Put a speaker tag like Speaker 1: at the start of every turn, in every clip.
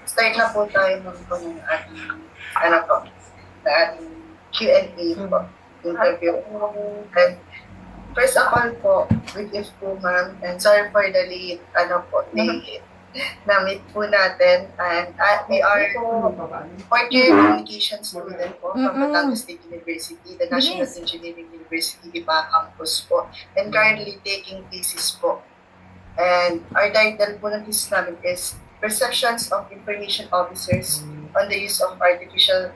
Speaker 1: Start na po tayo po ng ating, ano po, na ating Q&A po, interview. And first of all po, greetings po ma'am, and sorry for the late, late na-meet po natin. And we are fourth year communication student po from Batangas State University, the National Engineering University, Iba Campus po, and currently taking thesis po. And our title po ng thesis namin is Perceptions of Information Officers on the Use of Artificial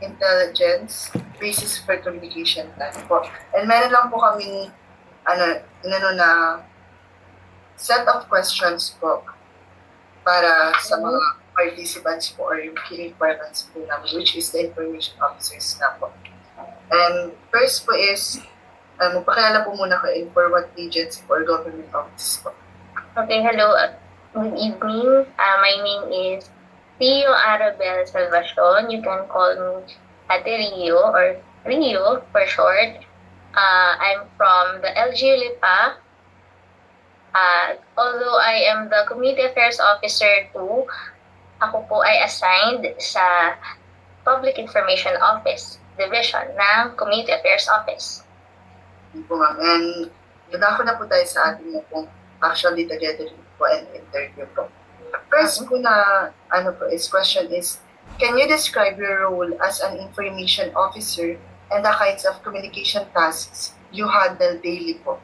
Speaker 1: Intelligence Basis for Communication Plan po. And meron lang po kaming na set of questions po para sa mga participants po or yung key requirements po namin, which is the information officers na po. And first po is, magpakilala po muna kayo for what agency or government office po.
Speaker 2: Okay, hello. Good evening. My name is Rio Arabel Salvacion. You can call me Ate Rio or Rio for short. I'm from the LGU Lipa. Although I am the Community Affairs Officer 2, ako po ay assigned sa Public Information Office Division ng Community Affairs Office.
Speaker 1: Po ma'am, and dadako na po tayo sa ating po actually together po and interview po. First po na question is, can you describe your role as an information officer and the kinds of communication tasks you handle daily po?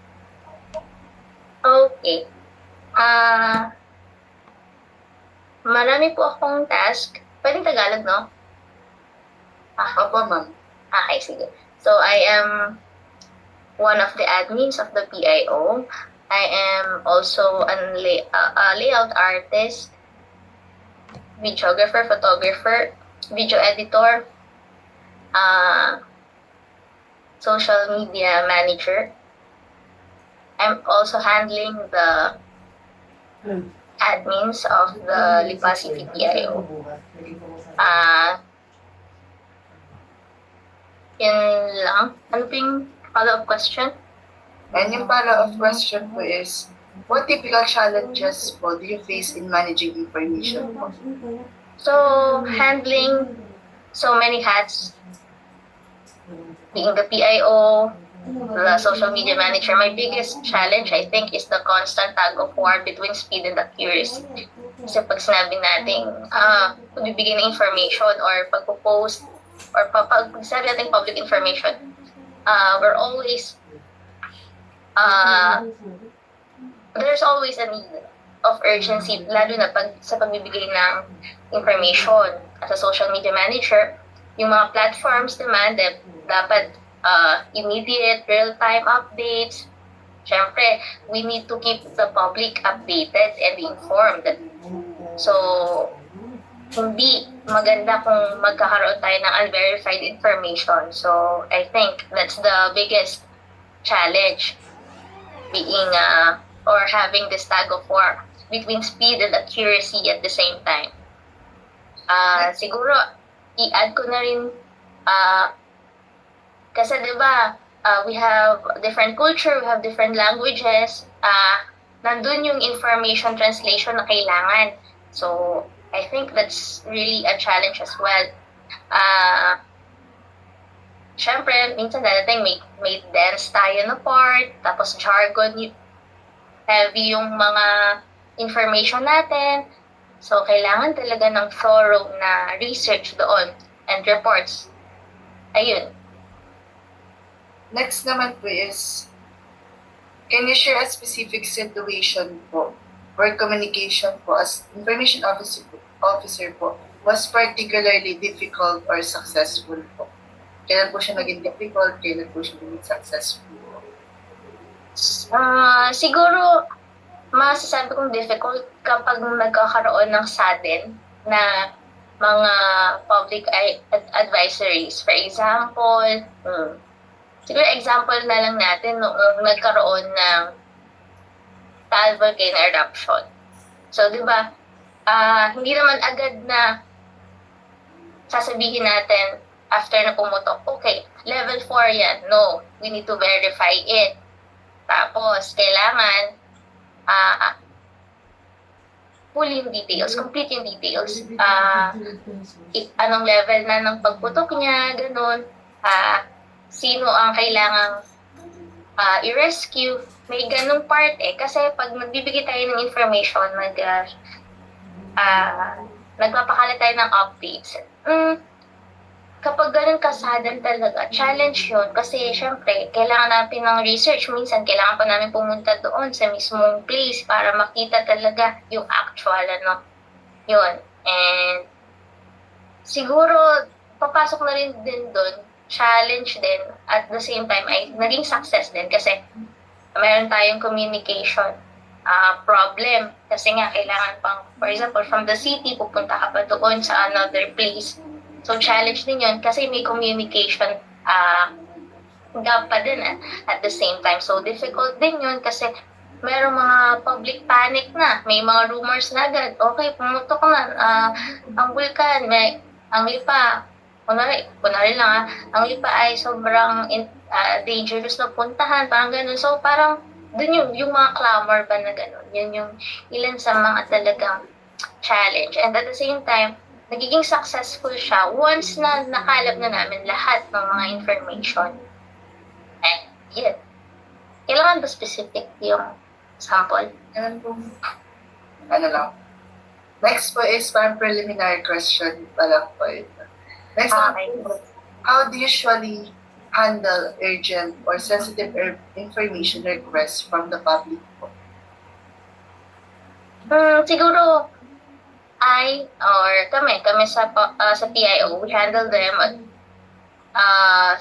Speaker 2: Okay. Marami po akong task. Pwedeng Tagalog, no?
Speaker 1: Opo, ma'am.
Speaker 2: Okay, sige. So, I am one of the admins of the PIO. I am also a layout artist, videographer, photographer, video editor, social media manager. I'm also handling the admins of the Lipa City PIO. Yun lang. Ano po yung follow-up question?
Speaker 1: And yung follow-up question po is, what typical challenges po do you face in managing information po?
Speaker 2: So, handling so many hats, being the PIO, the social media manager, my biggest challenge, I think, is the constant tug of war between speed and accuracy. Kasi pag sinabing natin, pagbibigay ng information or pagpo-post, or pag sabi natin public information, we're always, there's always a need of urgency, lalo na sa pagbibigay ng information. As a social media manager, yung mga platforms naman, dapat immediate, real-time updates. Siyempre, we need to keep the public updated and informed. So, hindi maganda kung magkakaroon tayo ng unverified information. So, I think that's the biggest challenge, being or having this tug of war between speed and accuracy at the same time. Siguro, i-add ko na rin, kasi diba, we have different culture, we have different languages, nandun yung information translation na kailangan. So, I think that's really a challenge as well. Siyempre, minsan dadating may dense tayo na part, tapos jargon, heavy yung mga information natin. So, kailangan talaga ng thorough na research doon and reports. Ayun.
Speaker 1: Next naman po is, can you share a specific situation po where communication po as information officer po was particularly difficult or successful po? Kailan po siya naging difficult? Kailan po siya naging successful?
Speaker 2: Siguro, masasabi kong difficult kapag nagkakaroon ng sudden na mga public advisories. For example, siguro example na lang natin noong nagkaroon ng Taal volcano eruption. So, di ba, hindi naman agad na sasabihin natin after na pumutok, okay, level 4 yan. No, we need to verify it. Tapos, kailangan full yung details, complete yung details. Anong level na ng pagputok niya, ganun. Sino ang kailangang i-rescue. May ganung part kasi pag nagbibigay tayo ng information, nagpapakalat tayo ng updates. Kapag ganun kasadan talaga, challenge yun kasi syempre, kailangan natin ng research. Minsan, kailangan pa namin pumunta doon sa mismong place para makita talaga yung actual, yun. And siguro, papasok na rin din doon, challenge din, at the same time ay naging success din kasi meron tayong communication problem. Kasi nga, kailangan pang, for example, from the city, pupunta ka pa doon sa another place. So, challenge din yun kasi may communication gap pa din at the same time. So, difficult din yun kasi merong mga public panic na. May mga rumors na agad. Okay, pumutok na. Ang vulkan, ang lipa, kunwari lang ang lipa ay sobrang dangerous na puntahan, parang ganun. So, parang dun yung mga clamor ba na ganun. Yun yung ilan sa mga talagang challenge. And at the same time, nagiging successful siya once na nakalap na namin lahat ng mga information. And yun. Kailangan ba specific yung sample?
Speaker 1: Yan po. Ano lang. Next po is parang preliminary question pa lang po ito. Next
Speaker 2: Okay.
Speaker 1: how do you usually handle urgent or sensitive information requests from the public po?
Speaker 2: Siguro, kami sa PIO, we handle them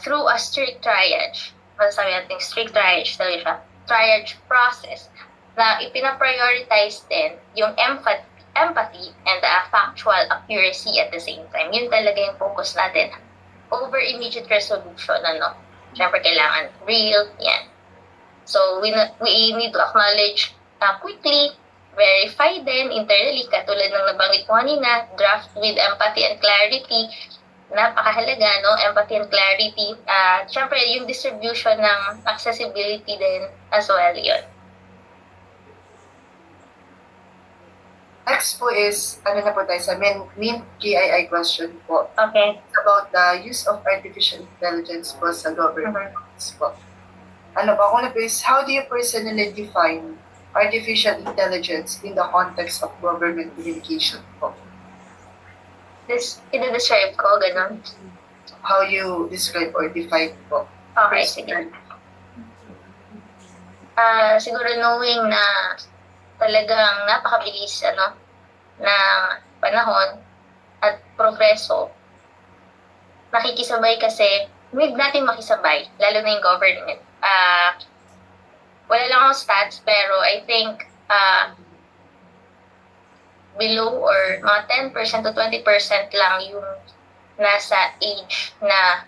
Speaker 2: through a strict triage. Masasabi natin strict triage talaga siya. Triage process na ipina-prioritize din yung empathy and the factual accuracy at the same time. Yun talaga yung focus natin over immediate resolution. Siyempre, kailangan real, yan. So, we need to acknowledge quickly, verify din internally, katulad ng nabanggit ko kanina, draft with empathy and clarity. Napakahalaga, empathy and clarity. Siyempre, yung distribution ng accessibility din as well, yun.
Speaker 1: Next po is, ano na po tayo sa main KII question po.
Speaker 2: Okay.
Speaker 1: It's about the use of artificial intelligence po sa government po. Ano po, kung na po is, how do you personally define artificial intelligence in the context of government communication po?
Speaker 2: Ina-describe ko, ganun.
Speaker 1: How you describe or define po?
Speaker 2: Okay, sige. Siguro knowing na talagang napakabilis ng panahon at progreso, nakikisabay kasi, need natin makisabay, lalo na yung government. Wala lang akong stats, pero I think below or mga 10% to 20% lang yung nasa age na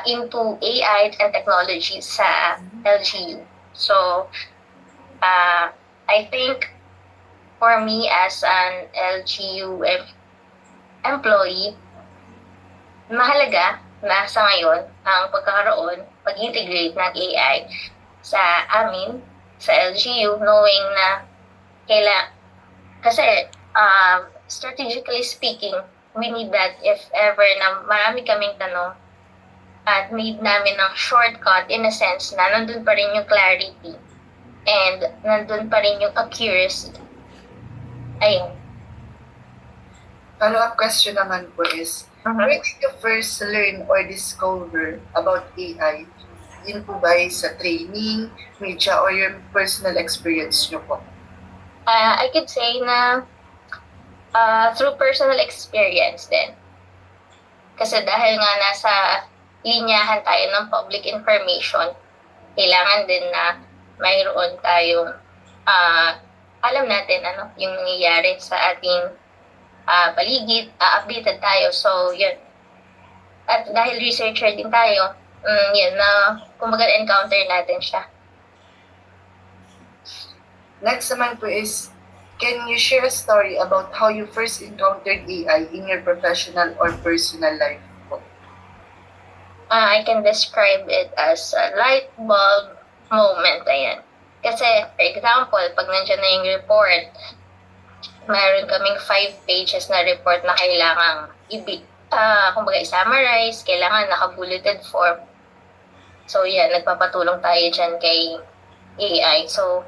Speaker 2: into AI and technology sa LGU. So, I think for me as an LGU employee, mahalaga na sa ngayon ang pagkakaroon, pag-integrate ng AI sa amin, sa LGU, knowing na kasi strategically speaking, we need that if ever na marami kaming tanong at need namin ng shortcut in a sense na nandun pa rin yung clarity and nandun pa rin yung accuracy. Ayun.
Speaker 1: Follow-up question naman po is, where did you first learn or discover about AI? Yun po ba sa training, media, or your personal experience nyo po?
Speaker 2: I could say na through personal experience din. Kasi dahil nga nasa linyahan tayo ng public information, kailangan din na mayroon tayong alam natin yung nangyayari sa ating paligid, updated tayo. So, yun. At dahil researcher din tayo, yun na kumbaga encounter natin siya.
Speaker 1: Next naman po is, can you share a story about how you first encountered AI in your professional or personal life po?
Speaker 2: I can describe it as a light bulb moment. Ayan. Kasi, for example, pag nandiyan na yung report, mayroon kaming 5 pages na report na kailangang kumbaga i-summarize, kailangan naka-bulleted form. So, yan, nagpapatulong tayo dyan kay AI. So,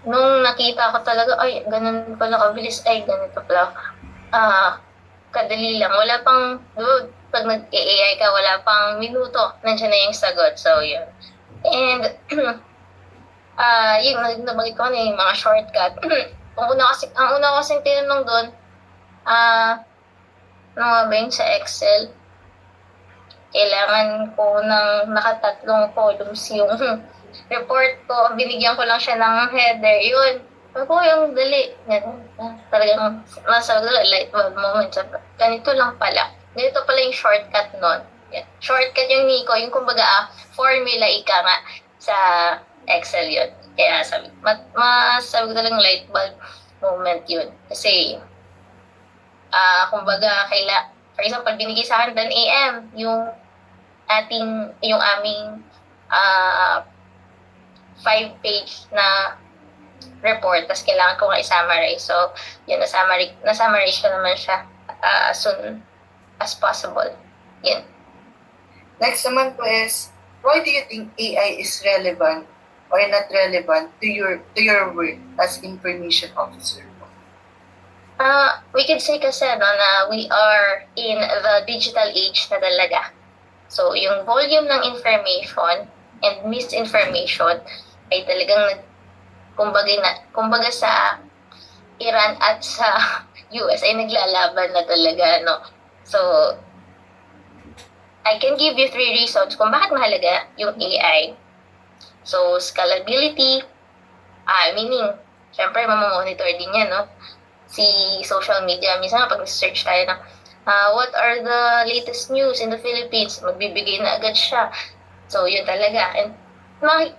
Speaker 2: nung nakita ko talaga, ay, ganun pala kabilis, ay, ganito pala. Kadali lang. Wala pang, pag nag-AI ka, wala pang minuto, nandiyan na yung sagot. So, yun. And, yun, nabanggit ko na yung mga shortcut. Ang una kasi tinanong doon, ano nga ba yun sa Excel? Kailangan ko ng nakatatlong columns yung report ko. Binigyan ko lang siya ng header. Yun. Sabi ko, yung dali. Talagang nasa light bulb moment. Ganito lang pala. Ganito pala yung shortcut nun. Yan. Shortcut yung Nico. Yung kumbaga, formula ika nga sa Excel yun. Kaya sabi ko talagang light bulb moment yun. Kasi, kumbaga, for example, binigay sa akin 10 a.m. yung aming 5-page na report, tapos kailangan ko nga i-summarize. So, yun, na-summarize ko naman siya as soon as possible. Yun.
Speaker 1: Next naman po is, why do you think AI is relevant or not relevant to your work as information officer?
Speaker 2: We could say kasi na we are in the digital age na talaga. So, yung volume ng information and misinformation ay talagang kumbaga sa Iran at sa US ay naglalaban na talaga, no? So, I can give you 3 reasons kung bakit mahalaga yung AI. So, scalability, meaning, syempre, mamamonitor din yan, no? Si social media, minsan pag search tayo ng what are the latest news in the Philippines, magbibigay na agad siya. So, yun talaga. And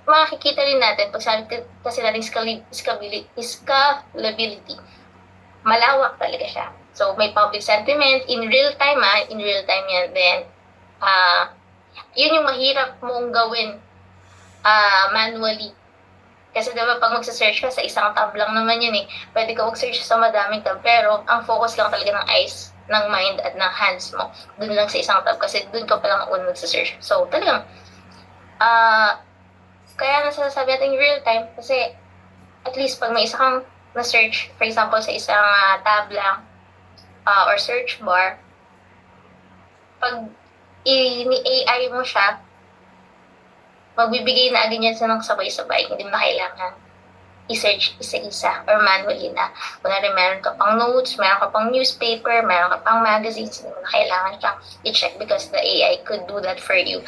Speaker 2: makikita rin natin, pag sabi kasi natin scalability, malawak talaga siya. So, may public sentiment in real time yan. Then, yun yung mahirap mong gawin manually. Kasi diba pag magsa-search ka sa isang tab lang naman yun eh. Pwede ka mag-search sa madaming tab, pero ang focus lang talaga ng eyes, ng mind at ng hands mo dun lang sa isang tab kasi dun ka palang unang magsa-search. So talagang kaya nasasabi natin real time kasi at least pag may isa kang na-search, for example sa isang tab lang or search bar, pag ni-AI mo siya, magbibigay na agad yan sa ng sabay-sabay. Hindi mo na kailangan i-search isa-isa or manually na. Kunwari, meron ka pang notes, meron ka pang newspaper, meron ka pang magazines, hindi mo na kailangan siyang i-check because the AI could do that for you.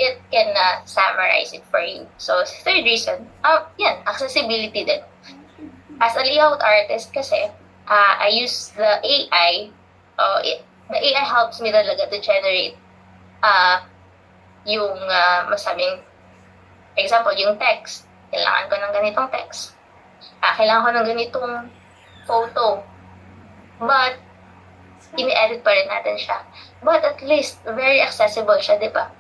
Speaker 2: It can summarize it for you. So, third reason, yan, accessibility din. As a layout artist kasi, I use the AI. The AI helps me talaga to generate yung masabing, example, yung text. Kailangan ko ng ganitong text. Kailangan ko ng ganitong photo. But, ini-edit pa rin natin siya. But at least, very accessible siya, di ba?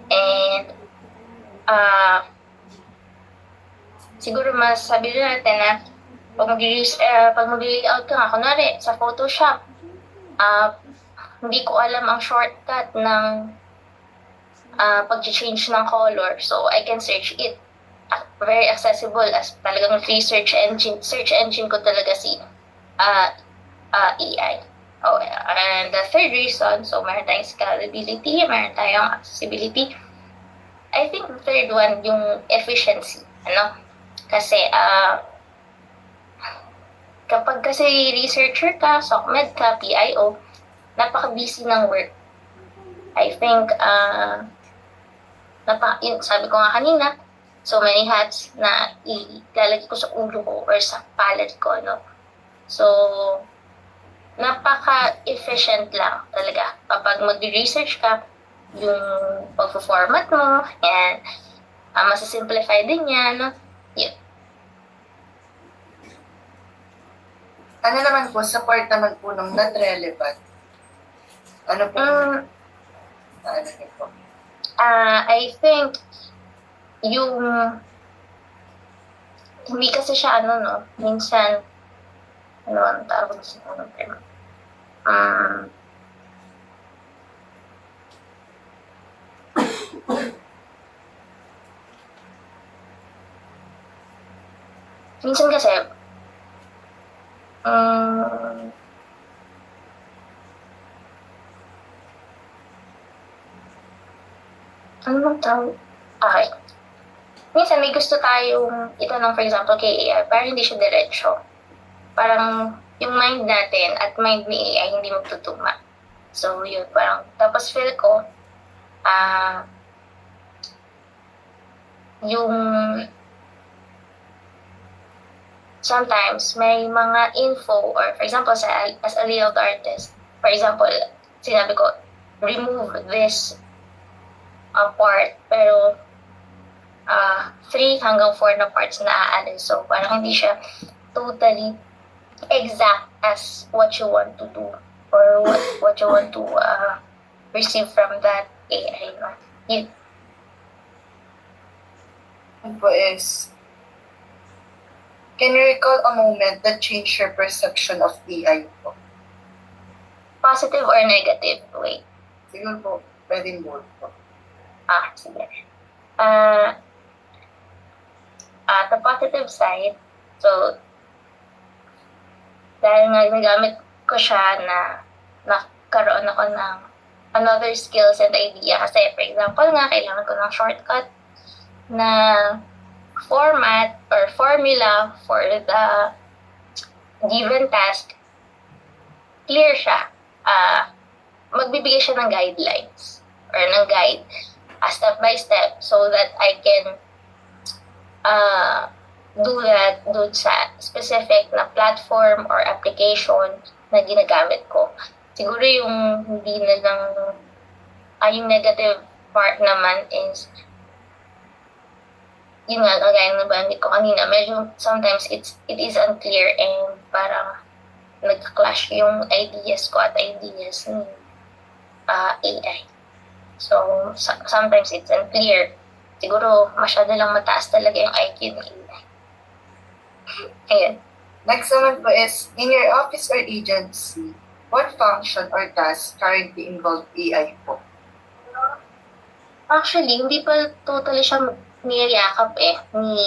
Speaker 2: And, siguro masasabi rin natin na pag mag-layout ka nga, kunwari, sa Photoshop, hindi ko alam ang shortcut ng pag-change ng color. So, I can search it. Very accessible as talagang free search engine. Search engine ko talaga si AI. And the third reason, so meron tayong scalability, meron tayong accessibility. I think the third one, yung efficiency. Kasi, kapag kasi researcher ka, SOCMED ka, PIO, napaka-busy ng work. I think, sabi ko nga kanina, so many hats na ilalagay ko sa ulo ko or sa palette ko, no? So, napaka-efficient lang talaga. Kapag mag-research ka, yung pag-format mo, and masa-simplify din yan, no? Yun.
Speaker 1: Ano naman po, sa part naman po ng not relevant, ano po,
Speaker 2: I think yung hindi kasi siya minsan, ang tawag sa term? Minsan kasi, ano bang tawag? Okay. Minsan may gusto tayong itanong, for example, kay AI, pero hindi siya diretsyo. Parang yung mind natin at mind ni AI hindi magtutugma. So, yun, parang, tapos feel ko, yung sometimes may mga info or for example, as a layout artist, for example, sinabi ko, remove this part, pero 3 hanggang 4 na parts na aalis. So, parang hindi siya totally exact as what you want to do or what you want to receive from that AI. Yun.
Speaker 1: Po is, can you recall a moment that changed your perception of AI po?
Speaker 2: Positive or negative way?
Speaker 1: Siguro po, pwedeng both po.
Speaker 2: Sige. The positive side, so, dahil nga nagamit ko siya na nakaroon ako ng another skills and idea. Kasi, for example nga, kailangan ko ng shortcut na format or formula for the given task. Clear siya. Magbibigay siya ng guidelines or ng guide step by step so that I can do that dun sa specific na platform or application na ginagamit ko. Siguro yung hindi na lang, yung negative part naman is, yun nga, kagaya ng bandit ko kanina, medyo sometimes it is unclear and parang nag-clash yung ideas ko at ideas ni AI. So, sometimes it's unclear. Siguro, masyado lang mataas talaga yung IQ ni AI. Ayun.
Speaker 1: Next naman po is, in your office or agency, what function or task currently involve AI po?
Speaker 2: Actually, hindi pa totally siya niyayakap ni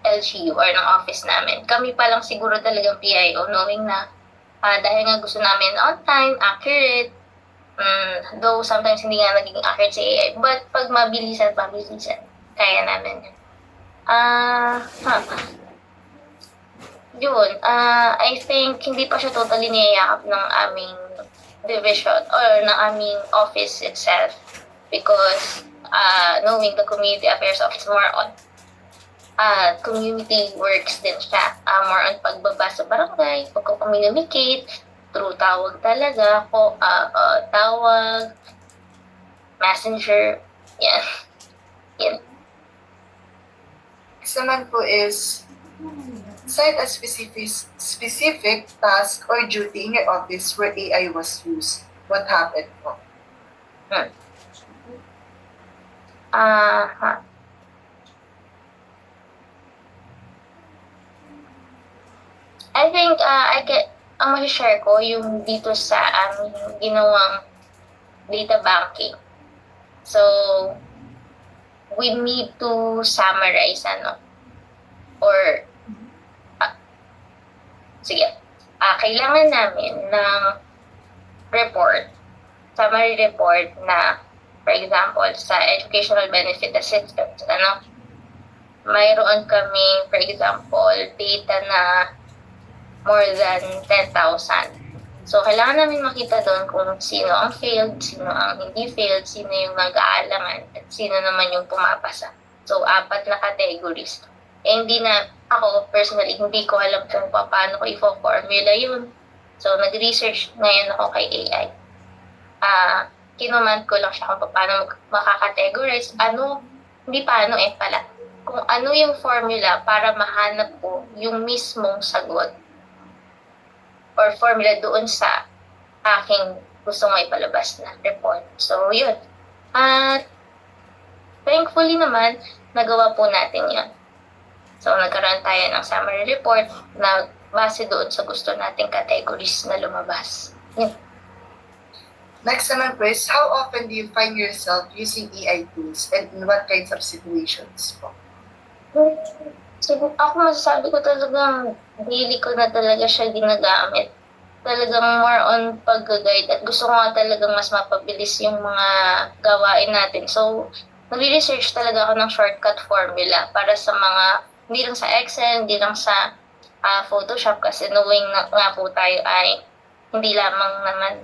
Speaker 2: LGU or ng office namin. Kami pa lang siguro talagang PIO, knowing na dahil nga gusto namin on time, accurate, though sometimes hindi nga naging accurate si AI, but pag mabilisan, kaya namin yun. I think hindi pa siya totally niyayakap ng aming division or ng aming office itself because knowing the community affairs office more on community works din siya. More on pagbaba sa barangay, pagko-communicate, through tawag talaga, tawag, messenger, yan.
Speaker 1: Next naman po is, cite a specific task or duty in your office where AI was used. What happened po?
Speaker 2: I think ang ma-share ko yung dito sa aming ginawang data banking. So, we need to summarize or kailangan namin ng report, summary report na, for example, sa educational benefit assistance, mayroon kami, for example, data na more than 10,000. So, kailangan namin makita doon kung sino ang failed, sino ang hindi failed, sino yung nag-aalangan, at sino naman yung pumapasa. So, 4 na categories. Hindi na ako, personally, hindi ko alam kung paano ko i-formula yun. So, nag-research ngayon ako kay AI. Kinuman ko lang siya kung paano makakategorize. Hindi paano pala. Kung ano yung formula para mahanap ko yung mismong sagot or formula doon sa aking gusto mo ipalabas na report. So, yun. Thankfully naman, nagawa po natin yun. So, nagkaroon tayo ng summary report na base doon sa gusto nating categories na lumabas. Yun.
Speaker 1: Next naman po is, how often do you find yourself using AI tools and in what kinds of situations po?
Speaker 2: So, ako masasabi ko talagang daily ko na talaga siya ginagamit. Talagang more on pag-guide at gusto ko nga talagang mas mapabilis yung mga gawain natin. So, nag-research talaga ako ng shortcut formula para sa mga, hindi lang sa Excel, hindi lang sa Photoshop kasi knowing na nga po tayo ay hindi lamang naman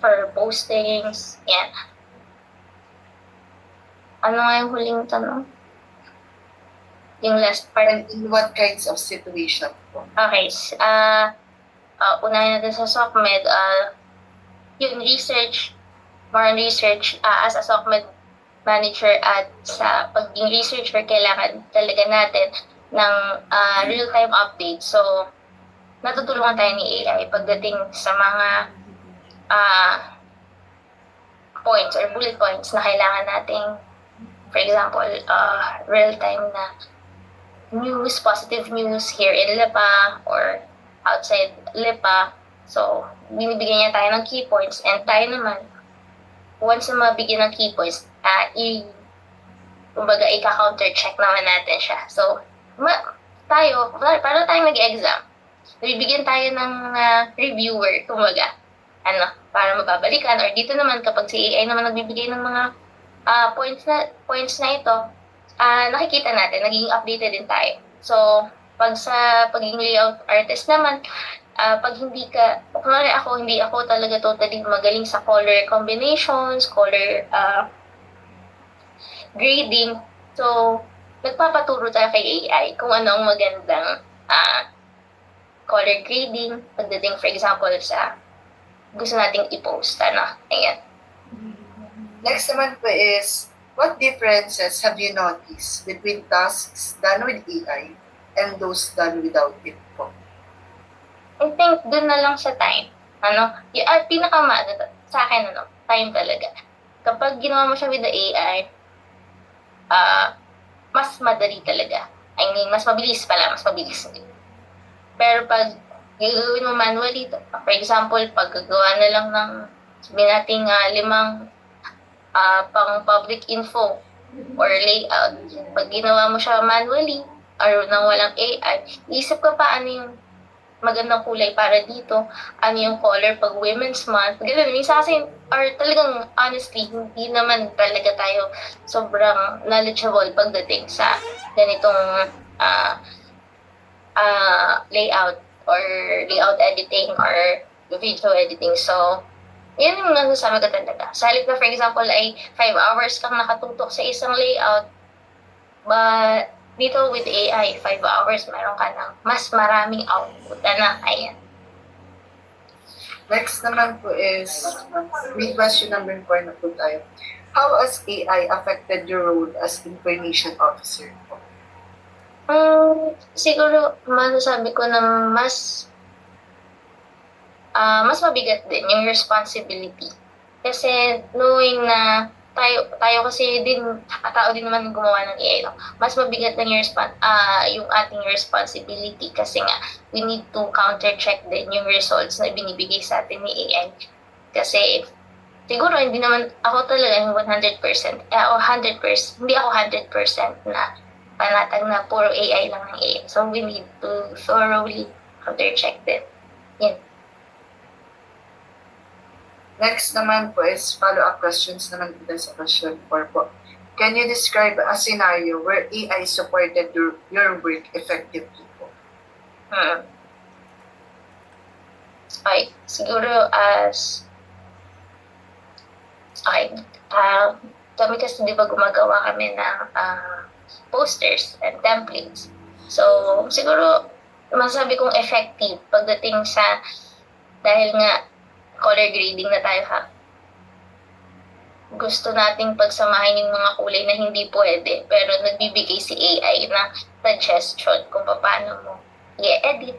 Speaker 2: for postings. Yan. Ano nga yung huling tanong? Yung last part.
Speaker 1: And in what kinds of situation po?
Speaker 2: Okay. Unahin natin sa SOCMED. Yung research, more on research, as a SOCMED manager at sa pagiging researcher, kailangan talaga natin ng real-time update. So, natutulungan tayo ni AI pagdating sa mga points or bullet points na kailangan nating, for example, real-time na news, positive news here in LEPA or outside LEPA. So, binibigyan niya tayo ng key points and tayo naman, once na mabigyan ng key points, kumbaga, ika-counter check naman natin siya. So, tayo, para tayong nag-exam, bibigyan tayo ng reviewer, kumbaga, para mababalikan, or dito naman, kapag si AI naman nagbibigay ng mga points na ito, nakikita natin, naging updated din tayo. So, pag sa pagiging layout artist naman, pag kunwari hindi ako talaga totally magaling sa color combinations, color grading. So, nagpapaturo tayo kay AI kung ano ang magandang color grading, pagdating, for example, sa gusto nating i-post. Ayan.
Speaker 1: Next naman po is, what differences have you noticed between tasks done with AI and those done without it po?
Speaker 2: I think dun na lang sa time. Sa akin, time talaga. Kapag ginawa mo siya with the AI, mas madali talaga. I mean, mas mabilis. Pero pag gagawin mo manually, for example, pag gagawa na lang ng, sabihin natin, 5 pang public info or layout, pag ginawa mo siya manually or nang walang AI, isip ka pa ano yung magandang kulay para dito, ano yung color pag Women's Month, gano'n. Minsan kasi, or talagang honestly, hindi naman talaga tayo sobrang knowledgeable pagdating sa ganitong layout or layout editing or video editing. So, yun yung nasasabi ko talaga. Sa halip na, for example, ay 5 hours kang nakatutok sa isang layout, but dito with AI, 5 hours, meron ka ng mas maraming output. Ayan.
Speaker 1: Next naman po is, may question number 4 na po tayo. How has AI affected your role as information officer po?
Speaker 2: Siguro, masasabi ko na mas mabigat din yung responsibility. Kasi knowing na tayo kasi din, tao din naman gumawa ng AI, no? Mas mabigat lang yung ating responsibility kasi nga, we need to counter-check din yung results na binibigay sa atin ni AI. Kasi, siguro hindi naman ako talaga yung 100%, o 100%, hindi ako 100% na panatag na puro AI lang ng AI. So, we need to thoroughly counter-check din. Yan.
Speaker 1: Next naman po is follow-up questions naman po sa question 4 po. Can you describe a scenario where AI supported your work effectively po?
Speaker 2: Okay, siguro kami kasi di ba gumagawa kami ng posters and templates. So, siguro masasabi kong effective pagdating sa, dahil nga color grading na tayo gusto nating pagsamahin yung mga kulay na hindi pwede, pero nagbibigay si AI ng suggestion kung paano mo i-edit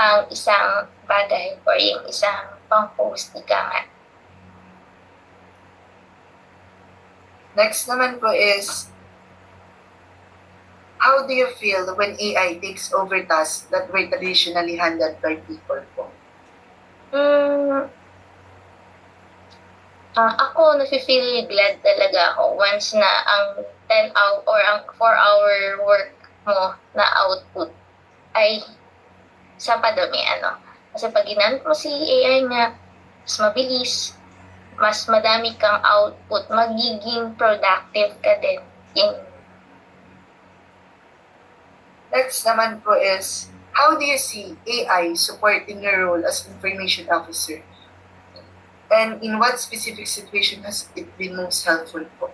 Speaker 2: ang isang bagay or yung isang pang-post nga.
Speaker 1: Next naman po is, How do you feel when AI takes over tasks that were traditionally handled by people po?
Speaker 2: Hmm, ako nafe-feel glad talaga ako once na ang 10 hour or ang 4 hour work mo na output ay sa padami ano. Kasi pag ginamit mo si AI nga, mas mabilis, mas madami kang output, magiging productive ka din.
Speaker 1: Next naman po is, how do you see AI supporting your role as information officer? And in what specific situation has it been most helpful po?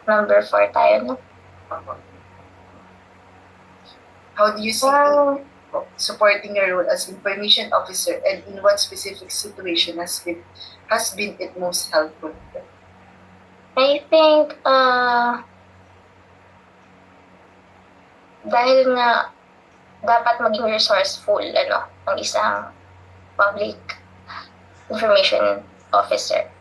Speaker 2: Number 4 tayo, no?
Speaker 1: How do you see AI supporting your role as information officer, and in what specific situation has been it most helpful po?
Speaker 2: I think, dahil nga dapat maging resourceful ang isang public information officer.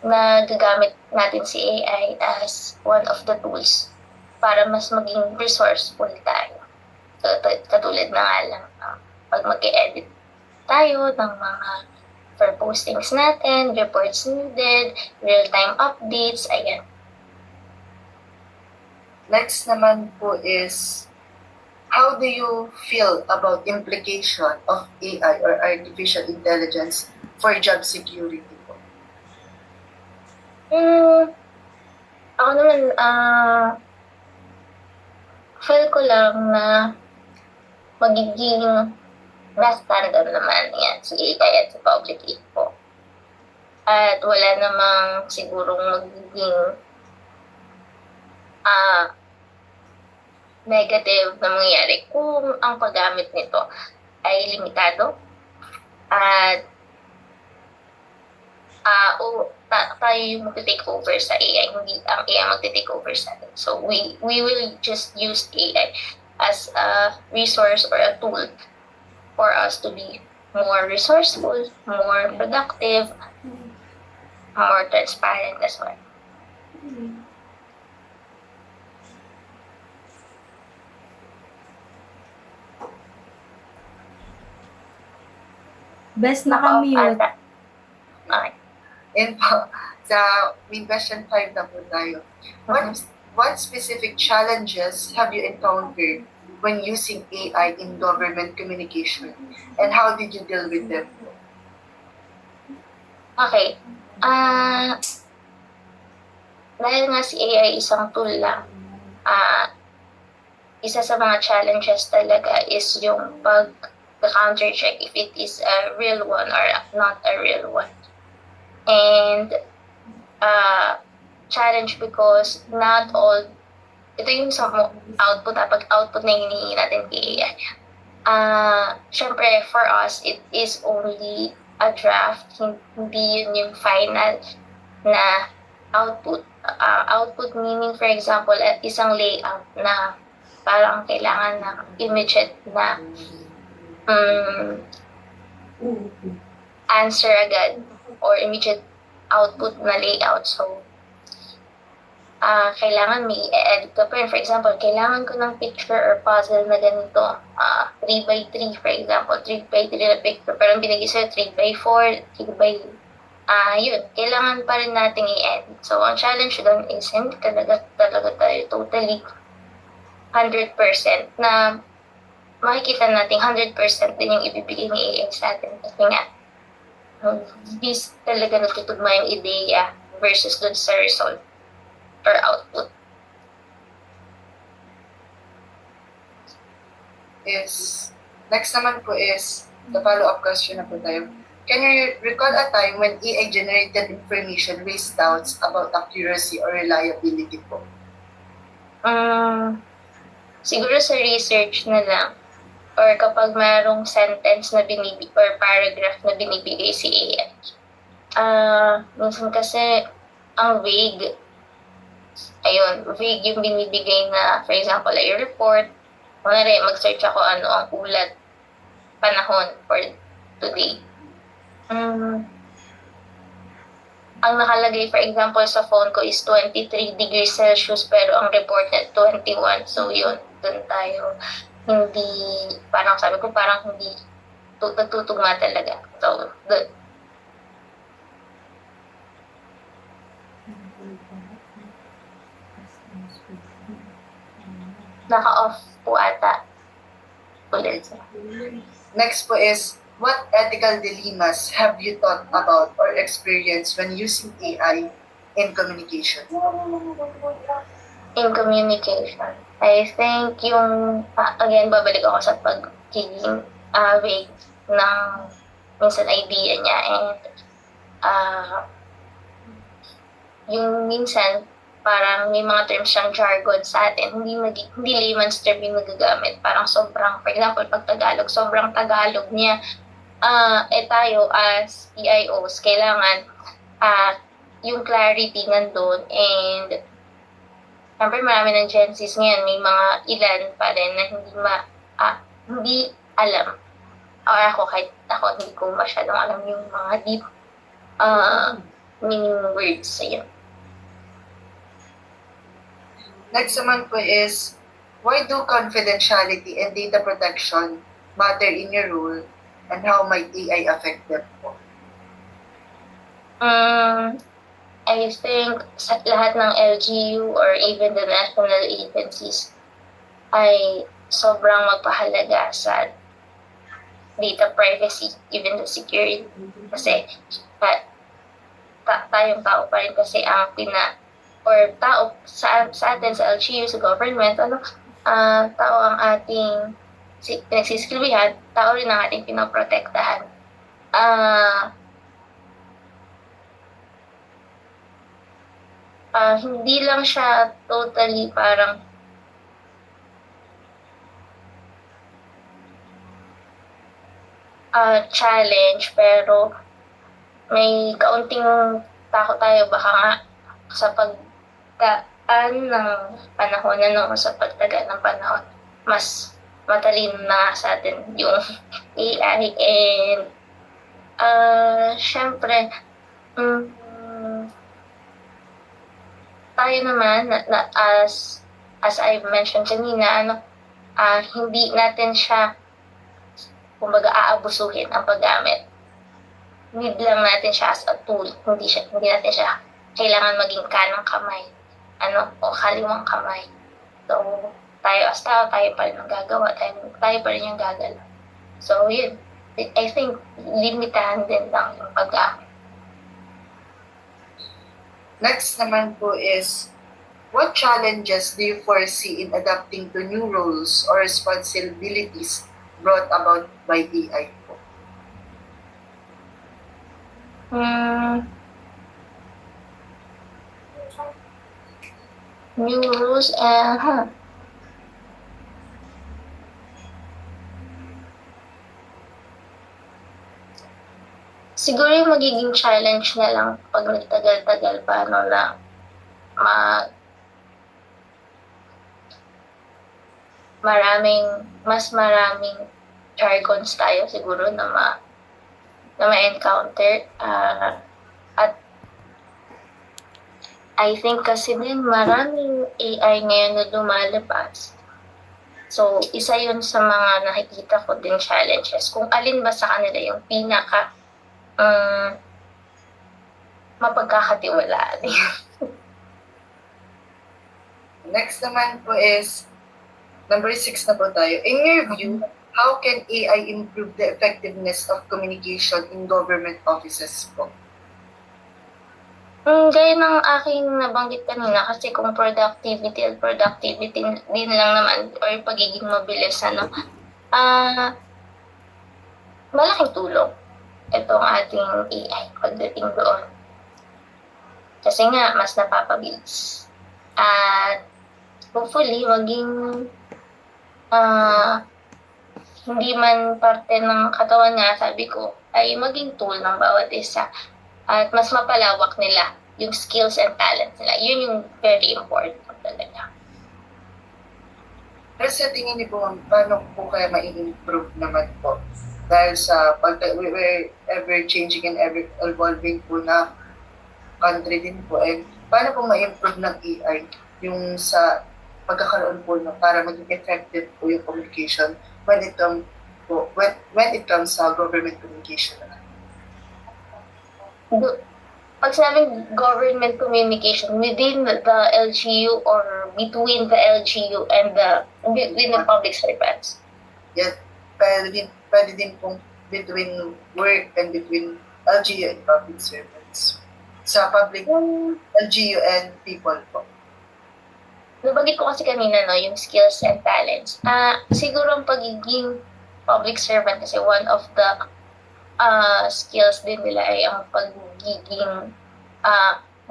Speaker 2: Nagagamit natin si AI as one of the tools para mas maging resourceful tayo. Katulad na nga lang, pag mag-edit tayo ng mga for postings natin, reports needed, real-time updates, ayan.
Speaker 1: Next naman po is, how do you feel about implication of AI or artificial intelligence for job security po?
Speaker 2: Ako naman, feel ko lang na magiging best standard naman yan si AI at si public info. At wala namang sigurong magiging negative na mangyayari kung ang paggamit nito ay limitado at tayo yung mag-take over sa AI, hindi ang AI mag-take over sa atin. So we will just use AI as a resource or a tool for us to be more resourceful, more productive, more transparent as well.
Speaker 3: Best naka-mute.
Speaker 2: Okay.
Speaker 1: And po, sa main question 5 na po tayo. What specific challenges have you encountered when using AI in government communication, and how did you deal with them?
Speaker 2: Okay. Dahil nga si AI isang tool lang, isa sa mga challenges talaga is yung pag-counter check if it is a real one or not a real one. And challenge because not all, ito yung sa output, pag output na hinihingi natin kay AI. Syempre, for us, it is only a draft, hindi yun yung final na output. Output meaning, for example, isang layout na parang kailangan ng immediate na answer agad or immediate output na layout. So, kailangan may i-edit ka pa rin. For example, kailangan ko ng picture or puzzle na ganito. 3x3, for example. 3x3 na picture. Pero binigay sa'yo 3x4, 3x... yun. Kailangan pa rin natin i-edit. So, ang challenge doon is hindi talaga tayo totally 100% na makikita natin 100% din yung ibibigay ni AI sa atin. Kasi nga, hindi talaga natutugma yung ideya versus dun sa result or output.
Speaker 1: Next naman po is, the follow-up question na po tayo. Can you recall a time when AI-generated information raised doubts about accuracy or reliability po?
Speaker 2: Siguro sa research na lang, or kapag mayroong sentence na or paragraph na binibigay si AI. Minsan kasi ang vague. Ayun, vague yung binibigay na, for example, ay report. Kunwari, mag-search ako ang ulat panahon for today. ang nakalagay for example sa phone ko is 23 degrees Celsius pero ang reported 21. So yun, dun tayo hindi, parang sabi ko parang hindi nagtutugma talaga. So, dun. Naka-off po ata. Ulit.
Speaker 1: Next po is, what ethical dilemmas have you thought about or experienced when using AI in communication?
Speaker 2: In communication, I think yung, again, babalik ako sa pagiging vague ng minsan idea niya and yung minsan parang may mga terms siyang jargon sa atin, hindi layman's term yung nagagamit. Parang sobrang, for example, pag Tagalog, sobrang Tagalog niya. Tayo as EIOs, kailangan yung clarity nandun and siyempre marami ng Gen Zs ngayon, may mga ilan pa rin na hindi alam. Ako, kahit ako, hindi ko masyadong alam yung mga deep meaning words sa iyo.
Speaker 1: Next naman po is, why do confidentiality and data protection matter in your role and how might AI affect them po?
Speaker 2: I think sa lahat ng LGU or even the national agencies ay sobrang magpahalaga sa data privacy, even the security. Kasi tayong tao pa rin kasi ang tao sa atin sa LGU, sa government, tao ang ating pinagsisilbihan, tao rin ang ating pinoprotektahan. Hindi lang siya totally parang challenge, pero may kaunting takot tayo baka nga sa pagdaan ng panahon, sa pagtagal ng panahon, mas matalino na sa atin yung AI and syempre tayo naman as I mentioned kanina, hindi natin siya kumbaga aabusuhin ang paggamit. Need lang natin siya as a tool, hindi natin siya kailangan maging kanang kamay, o kaliwang kamay. So, tayo as tao, tayo pa rin ang gagawa, tayo pa rin yung gagalaw. So, yun. I think, limitahan din lang yung paggamit.
Speaker 1: Next naman po is, what challenges do you foresee in adapting to new roles or responsibilities brought about by AI po?
Speaker 2: New rules siguro yung magiging challenge na lang pag nagtagal-tagal pa na mas maraming jargons tayo siguro na ma-encounter at I think kasi din maraming AI ngayon na lumalabas. So, isa yun sa mga nakikita ko din challenges. Kung alin ba sa kanila yung pinaka mapagkakatiwalaan.
Speaker 1: Next naman po is, number 6 na po tayo. In your view, how can AI improve the effectiveness of communication in government offices po?
Speaker 2: Gaya ng aking nabanggit kanina, kasi kung productivity din lang naman or pagiging mabilis, malaking tulong itong ating AI pagdating doon. Kasi nga, mas napapabilis. At hopefully, maging hindi man parte ng katawan nga, sabi ko, ay maging tool ng bawat isa. At mas mapalawak nila yung skills and talents nila. Yun yung very important talaga.
Speaker 1: Pero sa tingin niyo po, paano po kaya ma-improve naman po? Dahil sa we're ever changing and ever evolving po na country din po. And paano po ma-improve ng AI yung sa pagkakaroon po para maging effective po yung communication when it comes when it comes sa government communication.
Speaker 2: Pag sinabing government communication within the LGU or between the LGU and between the public servants.
Speaker 1: Yes, pwede din pong between work and between LGU and public servants. Sa public, LGU and people po.
Speaker 2: Nabanggit ko kasi kanina, no, yung skills and talents. Siguro ang pagiging public servant kasi one of the skills din nila ay ang pagiging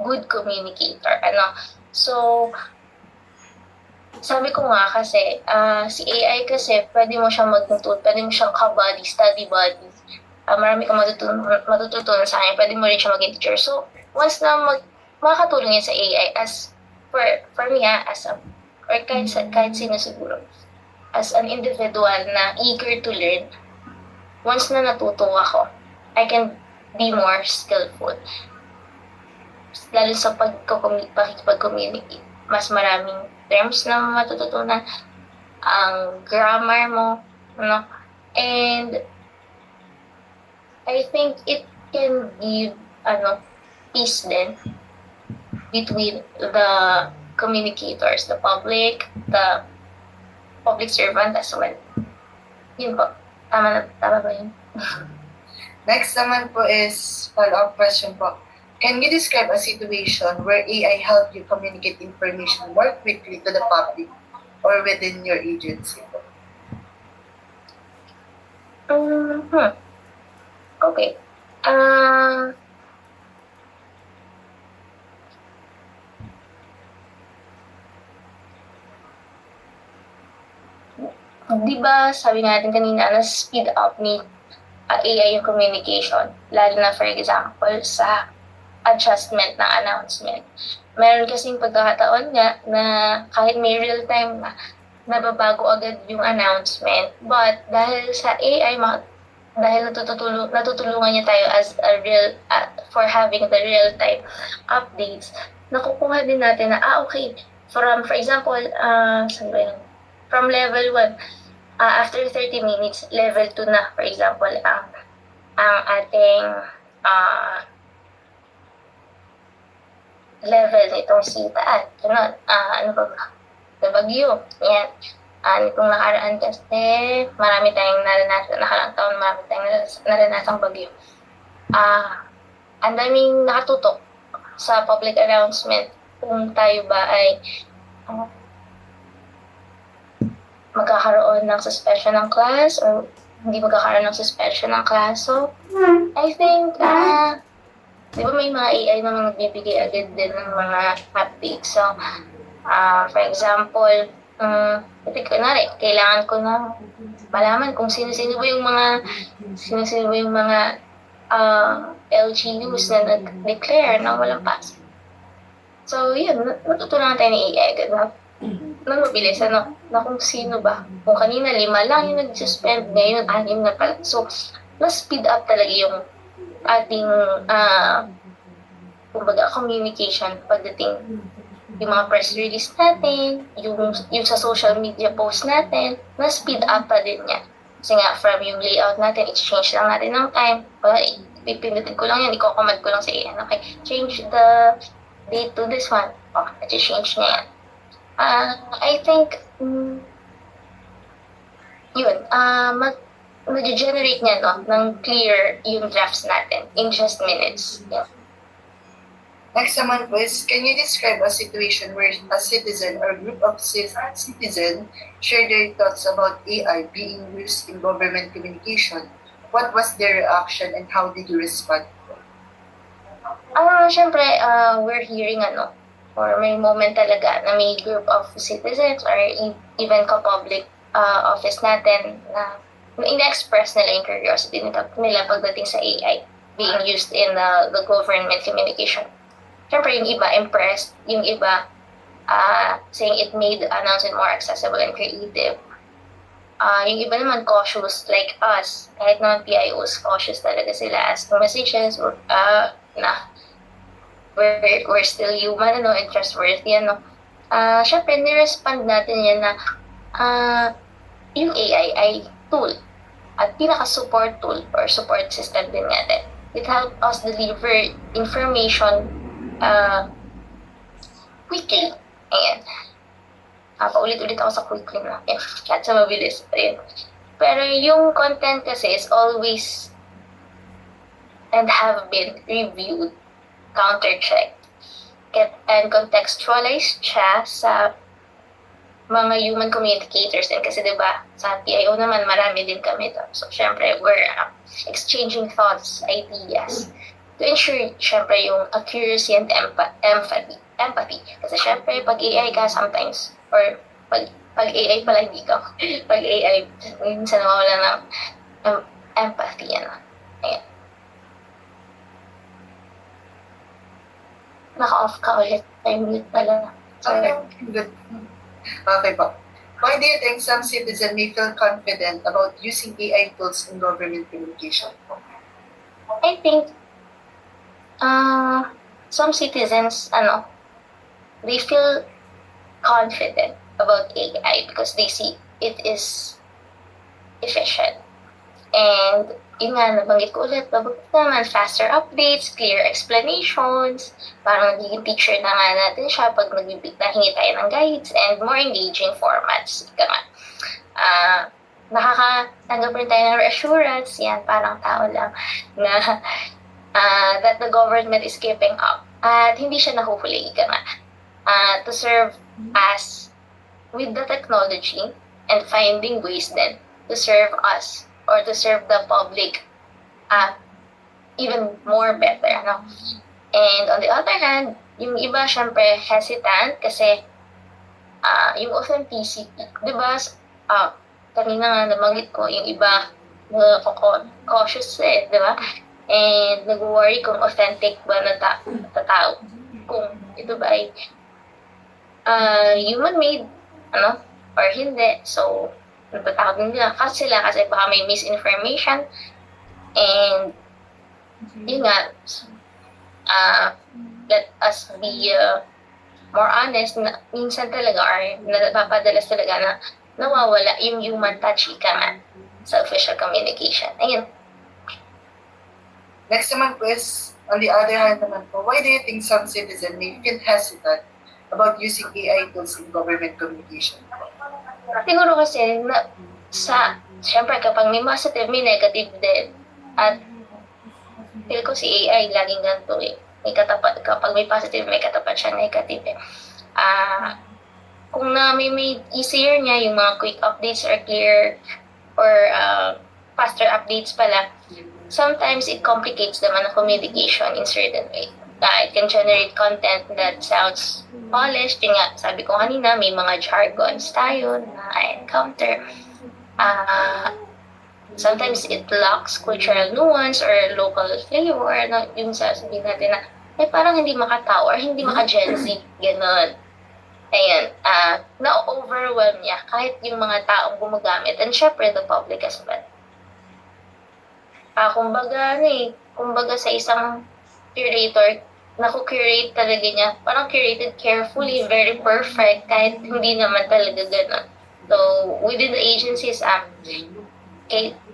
Speaker 2: good communicator. So, sabi ko nga kasi, si AI kasi pwede mo siyang magtutulong, pwede mo siyang ka-buddy, study buddy. Marami kang matututunan sa kanya, pwede mo rin siya maging teacher. So, once na makakatulong yan sa AI as for me, as a, or kahit sino siguro, as an individual na eager to learn, once na natuto ako, I can be more skillful. Lalo sa pag-communicate. Mas maraming terms na matututunan, ang grammar mo, and I think it can give, peace din between the communicators, the public servant as well. Yun po. Tama ba yun?
Speaker 1: Next naman po is follow-up question po. Can you describe a situation where AI helped you communicate information more quickly to the public or within your agency?
Speaker 2: Okay. Di ba sabi natin kanina na speed up ni AI yung communication, lalo na for example sa adjustment ng announcement. Meron kasing pagkakataon nga na kahit may real time na nababago agad yung announcement, but dahil sa AI, dahil natutulungan niya tayo as a real for having the real time updates, nakukuha din natin na okay, for example, from level 1, after 30 minutes, level 2 na, for example, ang ating level nitong sita. Ano ba? Sa Bagyo. Yan. Nitong nakaraan kasi, marami tayong nakarang taon, marami tayong naranasang Bagyo. Ang daming nakatutok sa public announcement kung tayo ba ay magkakaroon ng suspension ng class or hindi magkakaroon ng suspension ng class. So, I think, di ba may mga AI na nagbibigay agad din ng mga updates. So, for example, kailangan ko na malaman kung sino-sino ba yung mga LGUs na nag-declare na walang pass. So, yun, natutunan tayo ni AI agad nang mabilis, na kung sino ba. Kung kanina 5 lang yung nag-suspend, ngayon 6 na pala. So, mas-speed up talaga yung ating, communication pagdating yung mga press release natin, yung sa social media post natin, mas-speed up pa din yan. Kasi nga, from yung layout natin, i-change lang natin ng time. Pipindutin ko lang yan, i-command ko lang sa AI. Okay, change the date to this one. I-change niya yan. I think, mag-generate niya ng clear yung drafts natin in just minutes. Yeah.
Speaker 1: Next naman po is, can you describe a situation where a citizen or group of citizens share their thoughts about AI being used in government communication? What was their reaction and how did you respond?
Speaker 2: Siyempre, we're hearing or may moment talaga na may group of citizens or even ka-public office natin na in-express nila yung curiosity nila pagdating sa AI being used in the government communication. Siyempre, yung iba impressed, yung iba saying it made the announcement more accessible and creative. Yung iba naman cautious like us, kahit naman PIOs, cautious talaga sila as messages or we're still human, ano, and trustworthy, ano. Syempre, nirespond natin yan na yung AI ay tool at pinaka-support tool or support system din natin. It helps us deliver information quickly. Ayan. Paulit-ulit ako sa quickly na. Ayan. At sa mabilis. Ayan. Pero yung content kasi is always and have been reviewed, counter-checked, and contextualized siya sa mga human communicators din kasi 'di ba sa PIO naman marami din kami doon. So syempre we're exchanging thoughts, ideas to ensure syempre yung accuracy and empathy. Kasi syempre pag AI ka sometimes or pag AI pala hindi ka. Pag AI minsan nawawala ng empathy ano. Ayan. Naka-off ka ulit. I mute pala.
Speaker 1: Okay, good. Okay po. Why do you think some citizens may feel confident about using AI tools in government communication?
Speaker 2: I think some citizens, they feel confident about AI because they see it is efficient. And yun nga, nabanggit ko ulit, mabuti naman, faster updates, clear explanations, parang nagiging teacher na nga natin siya pag nahingi tayo ng guides and more engaging formats. Ika nga. Nakakatanggap rin tayo ng reassurance, yan, parang tao lang, na that the government is keeping up. At hindi siya nahuhuli, ika nga. To serve us with the technology and finding ways then to serve us or to serve the public even more better. Ano? And on the other hand, yung iba syempre hesitant kasi yung authenticity. Diba, kanina nga nabanggit ko, yung iba cautious diba? And nag-worry kung authentic ba na tao. Kung ito ba ay human-made, or hindi. So, natatakot din nila kasi baka may misinformation and yun nga let us be more honest na minsan talaga or napapadalas talaga na nawawala yung human touch ika nga sa official communication. Ayun.
Speaker 1: Next naman po is, on the other hand naman po, why do you think some citizens may feel hesitant about using AI tools in government communication?
Speaker 2: Siguro kasi syempre kapag may positive, may negative din. At feel ko si AI laging ganito eh. May katapat, kapag may positive, may katapat siya negative eh. Kung may easier niya, yung mga quick updates or clear or faster updates pala, sometimes it complicates naman ang communication in certain way. It can generate content that sounds polished. Yung nga, sabi ko kanina, may mga jargons tayo na I-encounter. Sometimes it lacks cultural nuance or local flavor. Yung sasabihin natin na, parang hindi makatao or hindi maka-Gen Z. Ganon. Ayan. Na-overwhelm niya kahit yung mga taong gumagamit. And syempre, the public as well. Kumbaga sa isang curator, naku-curate talaga niya. Parang curated carefully, very perfect, kahit hindi naman talaga gano'n. So, within the agencies,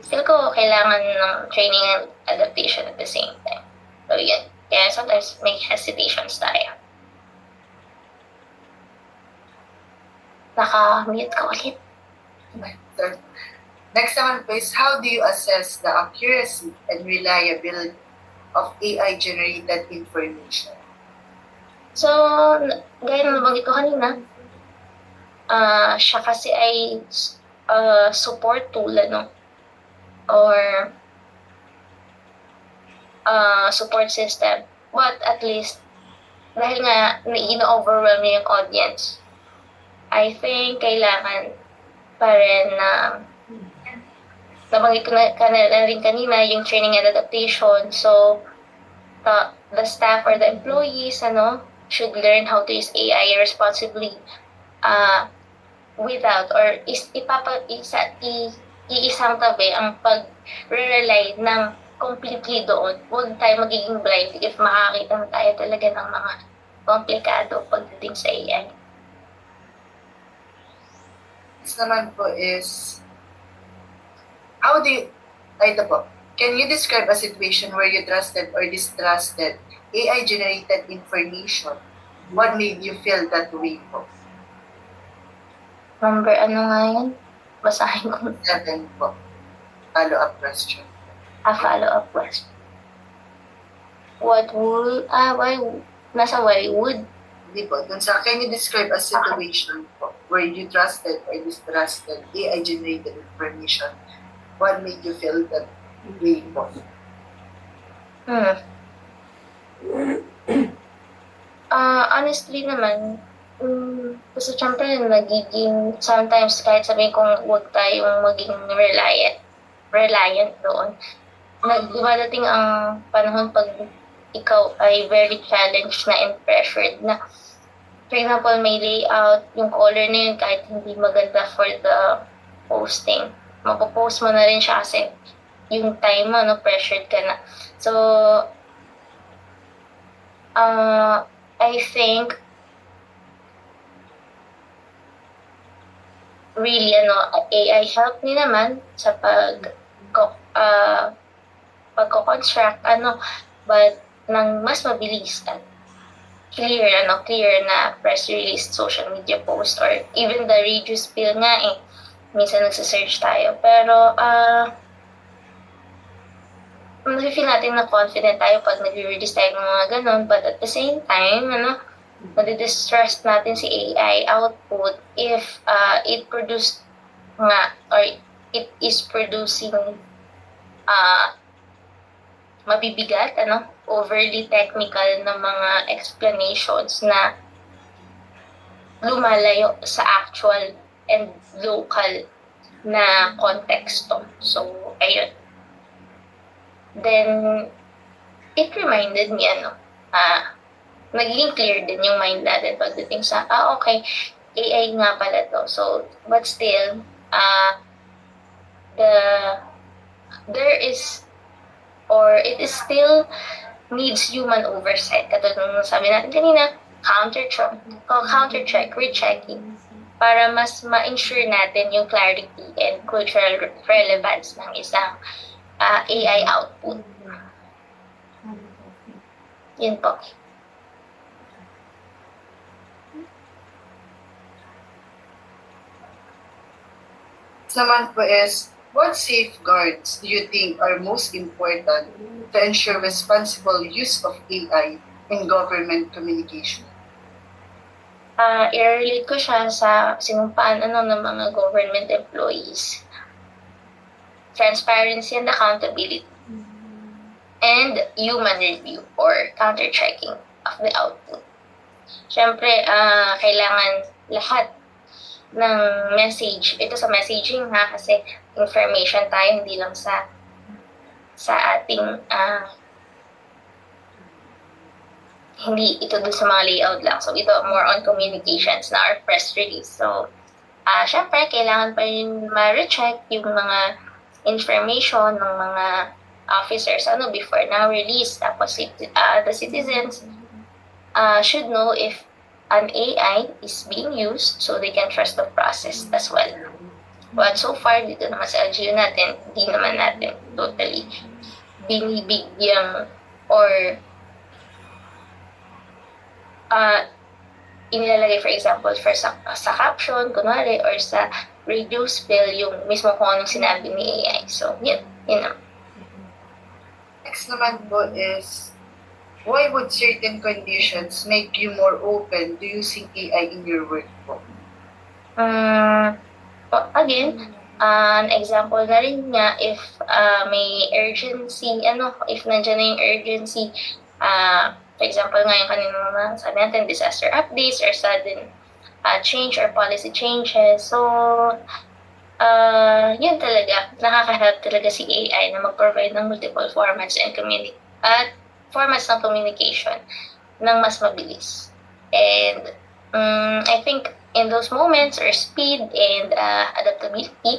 Speaker 2: feel ko kailangan ng training and adaptation at the same time. So, yan. Kaya sometimes may hesitations tayo. Naka-mute ka ulit.
Speaker 1: So, next naman po is, how do you assess the accuracy and reliability of AI-generated information?
Speaker 2: So, gaya na nabanggit ko kanina, siya kasi ay support tool, or support system. But at least, dahil nga na-overwhelm niya yung audience, I think kailangan pa rin na nabanggit ko na rin kanina yung training and adaptation. So, the staff or the employees, should learn how to use AI responsibly without or iisang tabi ang pag-rely ng completely doon. Huwag tayo magiging blind if makakita na tayo talaga ng mga komplikado pagdating sa AI.
Speaker 1: Next naman po is, ito po, can you describe a situation where you trusted or distrusted AI-generated information? What made you feel that way po?
Speaker 2: Number ano nga yan? Basahin ko.
Speaker 1: 7 po. Follow-up question.
Speaker 2: A follow-up question. Why would?
Speaker 1: Hindi po. Dun sa, can you describe a situation po where you trusted or distrusted AI-generated information? What made you feel that way po?
Speaker 2: Honestly naman, kasi syempre nagiging, sometimes kahit sabihin kong huwag tayong maging reliant doon, dumadating ang panahon pag ikaw ay very challenged na and pressured na, for example, may layout, yung color na yun kahit hindi maganda for the posting, mapopost mo na rin siya kasi yung time mo, pressured ka na. So, I think really AI help ni naman sa pagko-construct but nang mas mabilis at clear na press release, social media post, or even the radio spill nga minsan nagsa-search tayo, pero feel natin na confident tayo pag nag-release tayo ng mga ganon, but at the same time, nadidistrust natin si AI output if it produced nga, or it is producing mabibigat, overly technical na mga explanations na lumalayo sa actual and local na konteksto. So, ayun. Then, it reminded me, naging clear din yung mind natin pagdating sa, okay, AI nga pala to. So, but still, it is still needs human oversight. Katulad ng sabi natin kanina, counter-check, rechecking, para mas ma-ensure natin yung clarity and cultural relevance ng isang AI output. Yun po.
Speaker 1: Naman po is, what safeguards do you think are most important to ensure responsible use of AI in government communication?
Speaker 2: I-relate ko siya sa sinumpaan ng mga government employees. Transparency and accountability. And human review or counter-checking of the output. Siyempre, kailangan lahat ng message, ito sa messaging kasi information tayo, hindi lang sa ating hindi ito dun sa mga layout lang. So, ito more on communications na our press release. So, syempre, kailangan pa rin ma-recheck yung mga information ng mga officers before na release. Tapos, the citizens should know if an AI is being used so they can trust the process as well. But so far, dito naman sa LGU natin, hindi naman natin totally binibigyan or inilalagay, for example, sa caption, kunwari, or sa radio spill, yung mismo kung anong sinabi ni AI. So, yun na.
Speaker 1: Next naman po is, why would certain conditions make you more open to using AI in your work po?
Speaker 2: Again, an example na rin nga, if may urgency, if nandiyan na yung urgency, for example, ngayon kanina sabi natin, disaster updates or sudden change or policy changes. So, yun talaga, nakaka-help talaga si AI na mag-provide ng multiple formats and formats ng communication ng mas mabilis. And I think in those moments or speed and adaptability,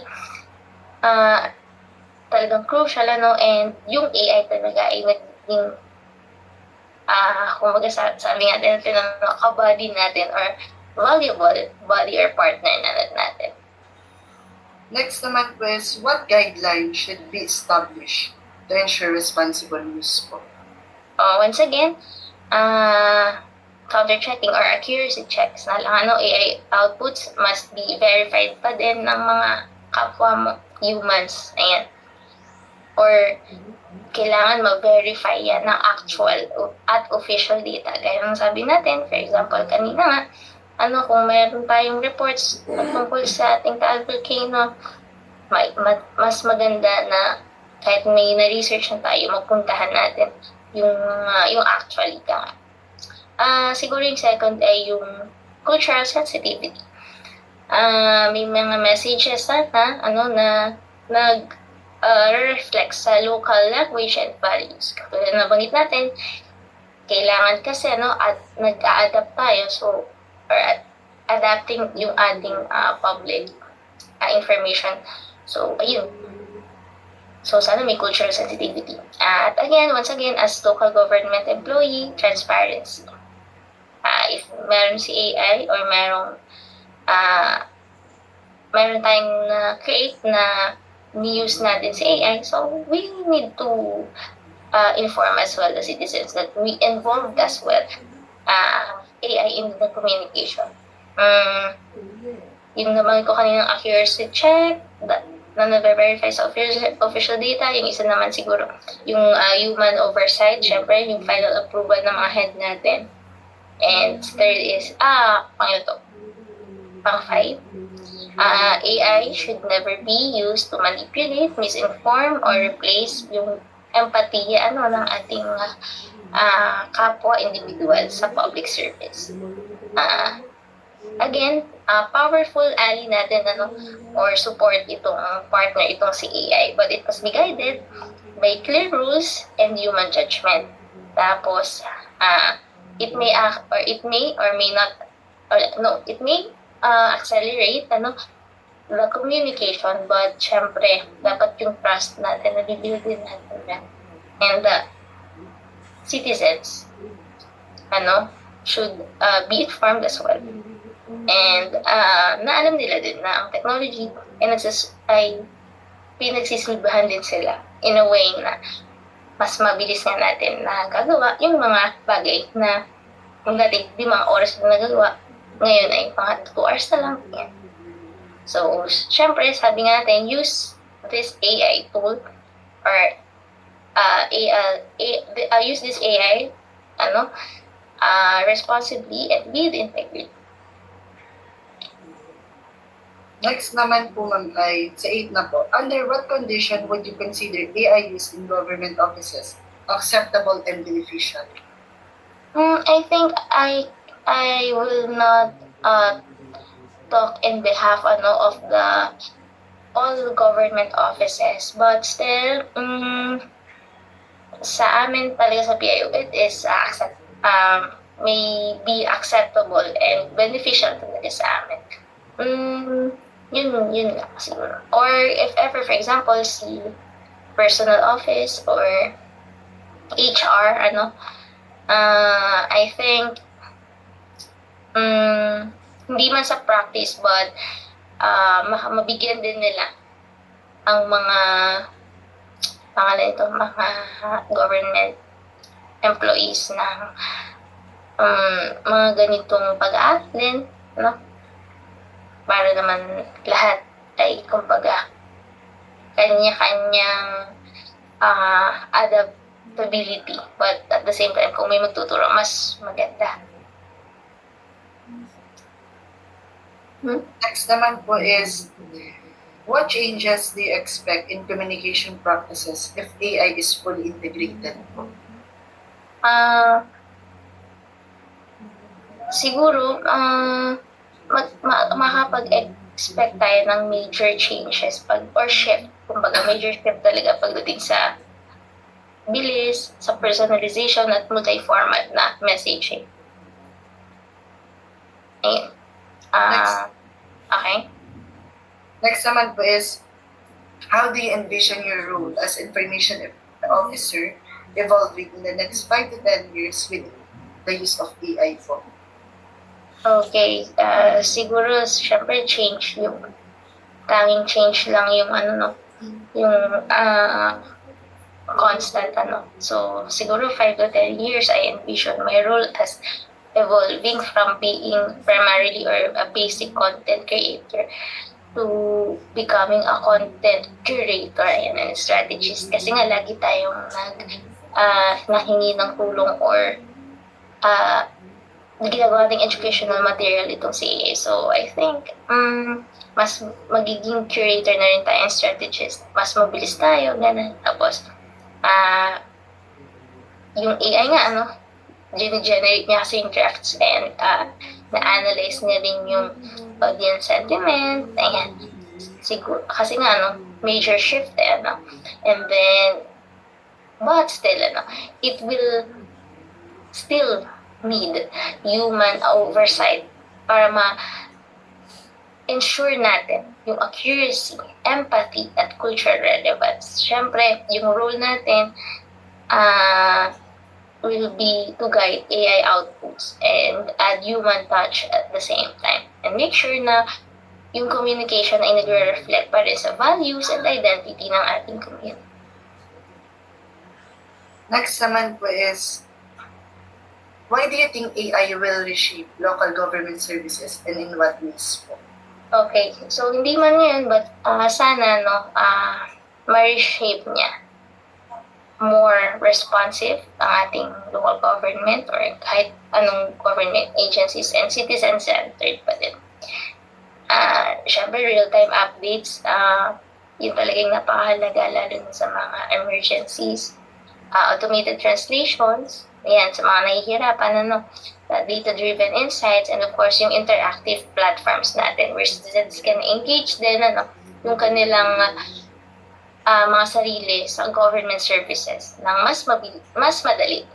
Speaker 2: talagang crucial, and yung AI talaga ay naging, kumbaga sabi nga natin, kabody natin or valuable body or partner natin.
Speaker 1: Next naman po is, what guidelines should be established to ensure responsible use po?
Speaker 2: Once again, counter-checking or accuracy checks na lang, AI outputs must be verified pa din ng mga kapwa mo, humans. Ayan. Or kailangan mag-verify yan ng actual at official data. Gaya ng sabi natin, for example, kanina nga, kung mayroon tayong reports tungkol sa ating Taal Volcano, mas maganda na kahit may na-research na tayo, magpuntahan natin yung actual data. Siguro yung second ay yung cultural sensitivity. May mga messages na reflect sa local language and values. Katulad na banggit natin, kailangan kasi at nag-a-adapt tayo, or adapting yung ating public information. So, ayun. So, sana may cultural sensitivity. At again, once again, as local government employee, transparency. If meron si AI or meron tayong create na ni-use natin si AI, so we need to inform as well the citizens that we involved as well AI in the communication. Yung naman ko kaninang accuracy check, na na-verify sa official data. Yung isa naman siguro, yung human oversight, syempre, yung final approval ng mga head natin. And third is, pang-5, AI should never be used to manipulate, misinform, or replace yung empathy ng ating kapwa individual sa public service. Again, powerful ally natin or support itong partner, itong si AI, but it must be guided by clear rules and human judgment. Tapos, it may accelerate the communication, but syempre dapat yung trust natin na bibuild din natin yan. And citizens should be informed as well. And na alam nila din na ang technology ay pinagsisilbahan din sila in a way na mas mabilis nga natin na gagawa yung mga bagay na kung dati di mga oras na nagagawa, ngayon ay mga 2 hours na lang. Yan. So, syempre, sabi nga natin, use this AI tool or use this AI responsibly and with integrity.
Speaker 1: Next naman po ma'am ay sa 8 na po. Under what condition would you consider AI use in government offices acceptable and beneficial?
Speaker 2: I think I will not talk in behalf of the all government offices, but still sa amin talaga sa PIO it is may be acceptable and beneficial talaga sa amin. Yun lang siguro. Or if ever, for example, si personal office or HR, I think hindi man sa practice, but mabigyan din nila ang mga mga government employees ng mga ganitong pag-aaral din, para naman lahat ay kumbaga kanya-kanyang adaptability, but at the same time kung may magtuturo mas maganda.
Speaker 1: Next naman po is, what changes do you expect in communication practices if AI is fully integrated po?
Speaker 2: Siguro makapag-expect tayo ng major changes or shift, kumbaga major shift talaga pagdating sa bilis, sa personalization at multi-format na messaging. Okay.
Speaker 1: Next naman po is, how do you envision your role as information officer evolving in the next 5 to 10 years with the use of AI po?
Speaker 2: Okay, siguro syempre change yung tanging change lang yung yung constant So siguro 5 to 10 years I envision my role as evolving from being primarily or a basic content creator to becoming a content curator and strategist kasi nga lagi tayong nahingi ng tulong or ginagawa nating educational material itong CA. So I think mas magiging curator na rin tayo and strategist. Mas mabilis tayo, ganun. Tapos yung AI nga gine-generate niya kasi yung drafts and na-analyze niya rin yung audience sentiment. Ayan. Siguro, kasi nga major shift and then but still it will still need human oversight para ensure natin yung accuracy, empathy, at cultural relevance. Siyempre, yung role natin will be to guide AI outputs and add human touch at the same time. And make sure na yung communication ay nagre-reflect pa rin sa values and identity ng ating community.
Speaker 1: Next naman po is, why do you think AI will reshape local government services and in what ways po?
Speaker 2: Okay, so hindi man yun, but sana ma-reshape niya more responsive ang ating local government or kahit anong government agencies and citizen-centered pa din. Siyempre, real-time updates, yun talagang napakahalaga lalo na sa mga emergencies. Automated translations, ayan, sa mga nahihirapan, data-driven insights, and of course, yung interactive platforms natin where citizens can engage din, yung kanilang mga sarili sa government services ng mas madali.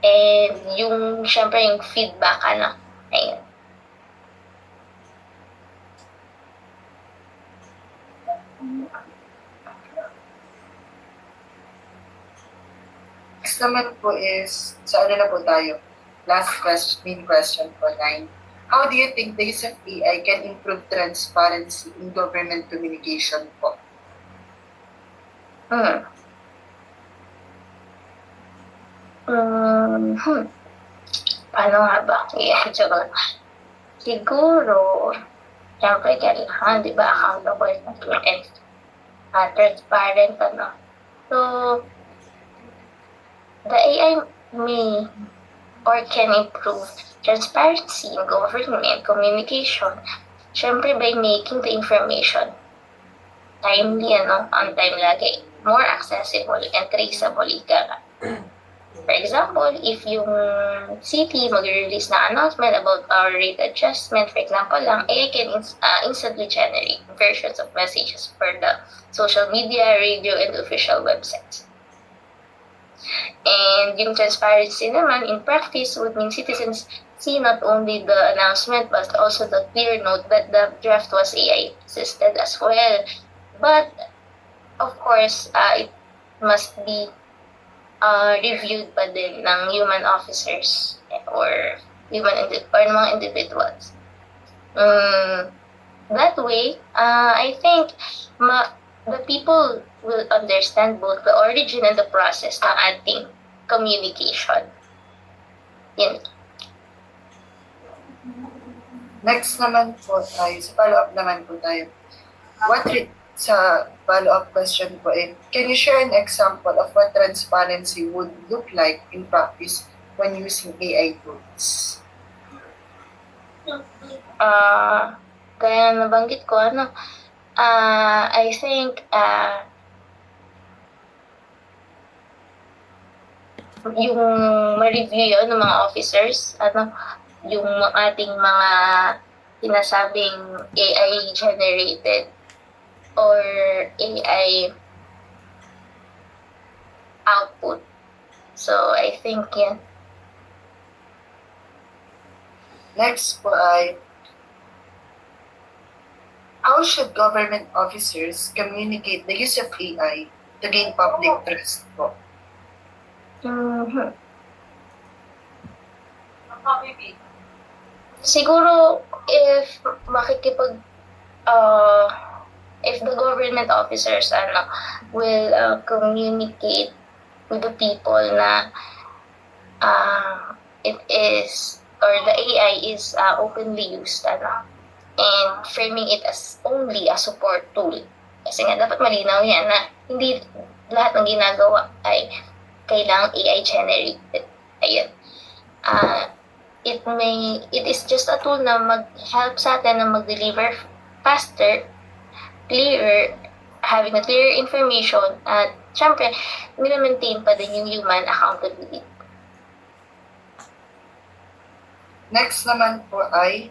Speaker 2: And yung, syempre, yung feedback, ayun.
Speaker 1: Next naman po is, sa na po tayo? Last question, main question po, 9. How do you think the use of AI can improve transparency in government communication po?
Speaker 2: Paano nga ba? Siguro, syempre kailangan, di ba, accountable and transparent, So, the AI may or can improve transparency in government communication, syempre by making the information timely, on time lagi, more accessible and traceable, ika. For example, if yung city mag-release na announcement about our rate adjustment, for example lang, AI can instantly generate versions of messages for the social media, radio, and official websites. And yung transparency naman, in practice, would mean citizens see not only the announcement but also the clear note that the draft was AI assisted as well. But, of course, it must be reviewed pa din ng human officers or mga individuals. That way, I think the people will understand both the origin and the process ng ating communication. Yun.
Speaker 1: Next naman po tayo, sa follow-up naman po tayo. Sa follow-up question po, can you share an example of what transparency would look like in practice when using AI tools?
Speaker 2: Kaya nabanggit ko, I think, yung ma-review yun ng mga officers, yung ating mga sinasabing AI generated or AI output. So, I think yan.
Speaker 1: Next po ay, How should government officers communicate the use of AI to gain public trust po?
Speaker 2: Mhm. Siguro, uh, if the government officers will communicate with the people na it is or the AI is openly used and framing it as only a support tool. Kasi nga dapat malinaw yan na hindi lahat ng ginagawa ay kailangang AI generated. Ayun. It is just a tool na mag-help sa atin na mag-deliver faster, clearer, having a clearer information, at syempre, minamaintain pa din yung human accountability.
Speaker 1: Next naman po ay,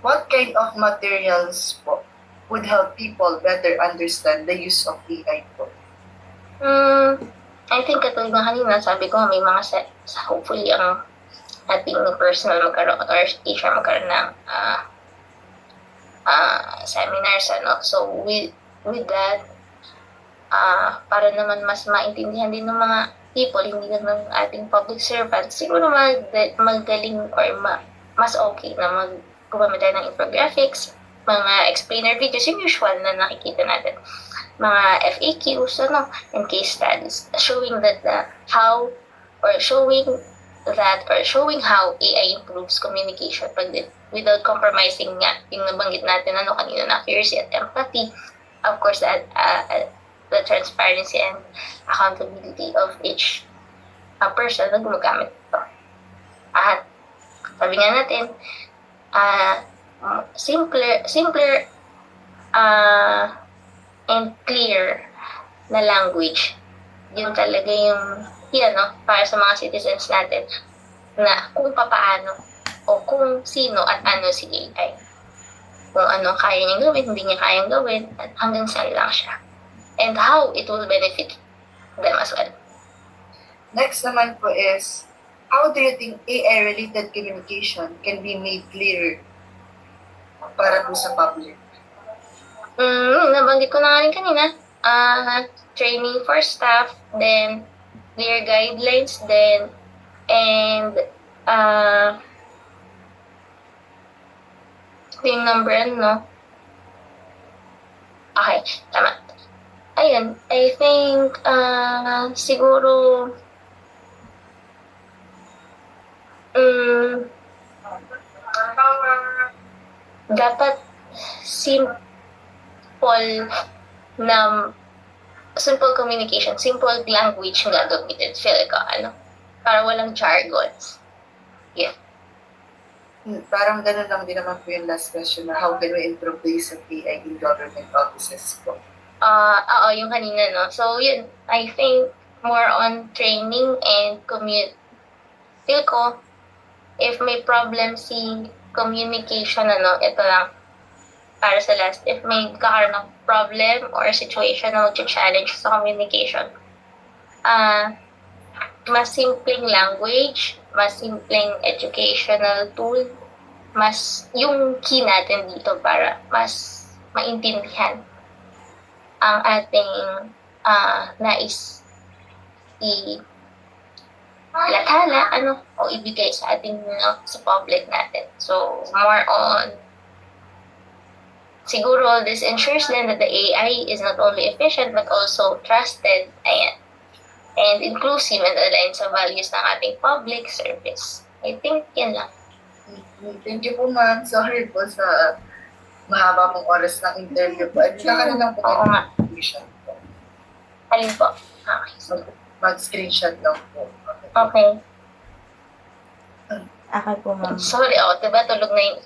Speaker 1: what kind of materials po would help people better understand the use of AI po?
Speaker 2: I think katulad ng kanina, sabi ko, may mga hopefully ang ating personal magkaroon or HR magkaroon ng seminars, So, with that, para naman mas maintindihan din ng mga people, hindi lang ng ating public servants, siguro magaling or mas okay na gumamit tayo ng infographics, mga explainer videos, yung usual na nakikita natin, mga FAQs, and case studies, showing how how AI improves communication without compromising nga yung nabanggit natin kanina na accuracy at empathy, of course, the transparency and accountability of each person na gumagamit ito. At sabi nga natin, simpler and clear na language, yun talaga yung para sa mga citizens natin na kung papaano o kung sino at ano si AI. Kung ano kaya niyang gawin, hindi niya kayang gawin, at hanggang saan lang siya. And how it will benefit them as well.
Speaker 1: Next naman po is, how do you think AI-related communication can be made clearer para po sa public?
Speaker 2: Nabanggit ko na nga rin kanina. Training for staff, then clear guidelines, then and yung number Okay, tama. Ayun, I think siguro dapat simple communication, simple language yung gagamitin, feel ko, para walang jargons. Yeah.
Speaker 1: Parang ganun lang din naman po yung last question na how can we improve the use of AI in government offices po?
Speaker 2: Yung kanina, So, yun, I think more on training and feel ko, if may problem si communication, ito lang, para sa last, if may kakaroon ng problem or situation na mag-challenge sa communication, mas simpleng language, mas simpleng educational tool, mas yung key natin dito para mas maintindihan ang ating nais ilathala, o ibigay sa ating sa public natin. So, more on siguro this ensures then that the AI is not only efficient but also trusted, and inclusive and aligned sa values ng ating public service. I think yan lang.
Speaker 1: Thank you po, ma'am. Sorry po sa mahaba mong oras ng interview po. At saka na lang po
Speaker 2: Oo nga.
Speaker 1: information po.
Speaker 2: Alin po? Okay.
Speaker 1: So, mag-screenshot lang po.
Speaker 2: Okay.
Speaker 3: Okay po, ma'am.
Speaker 2: Sorry, diba tulog na yung...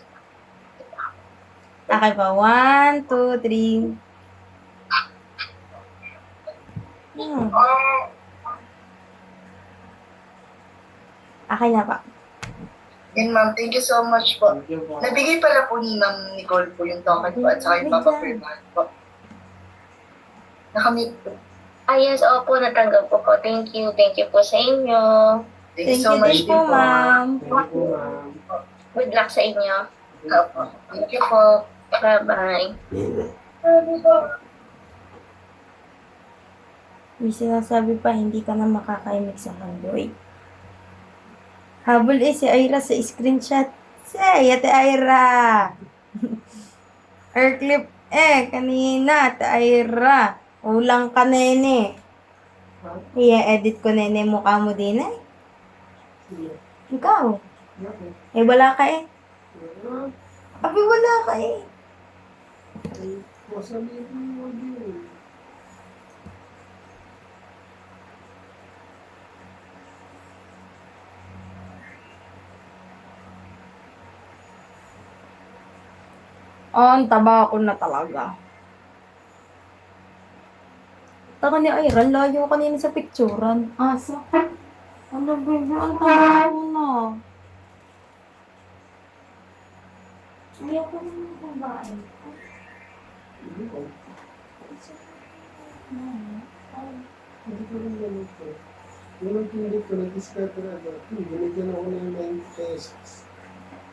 Speaker 3: Okay po. 1, 2, 3. Okay na pa.
Speaker 1: Yun, ma'am. Thank you so much po. Nabigay pala po ni Ma'am Nicole po yung token po at saka yung papapirmahan po. Nakamit po.
Speaker 2: Yes, opo, natanggap po po. Thank you po sa inyo.
Speaker 1: Thank you so much
Speaker 3: din po, ma'am.
Speaker 2: Good luck sa inyo.
Speaker 1: Opo. Thank you po.
Speaker 2: Bye-bye.
Speaker 3: May sinasabi pa, hindi ka na makakaimik sa mundo eh. Habol eh, si Ira sa screenshot. Say, ate Ira! Airclip eh, kanina, ate Ira. Ulang ka nene. I-edit ko nene mukha mo din eh. Ikaw. Eh, wala ka eh. Abi, wala ka eh. Ang taba ko na talaga. Taka ni Iran, layo kanina sa picturean. Asa? Ano, baby? Ang taba ko na. Ayaw ko naman kumain.
Speaker 4: Hindi ko rin ganito. Yung hindi ko nag-discover na dati, binigyan ako ng 90 pesos.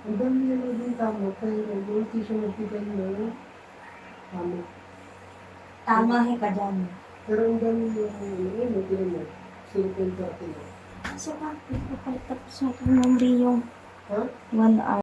Speaker 4: Ang dami nila din tama, pero hindi siya magbigay na tama.
Speaker 3: Tama ka dyan.
Speaker 4: Pero ang dami yung nagkira mo, 50 na.
Speaker 3: Kasi bakit? Kapalit tapos na ito yung Rio.
Speaker 4: Ha?
Speaker 3: 1 hour.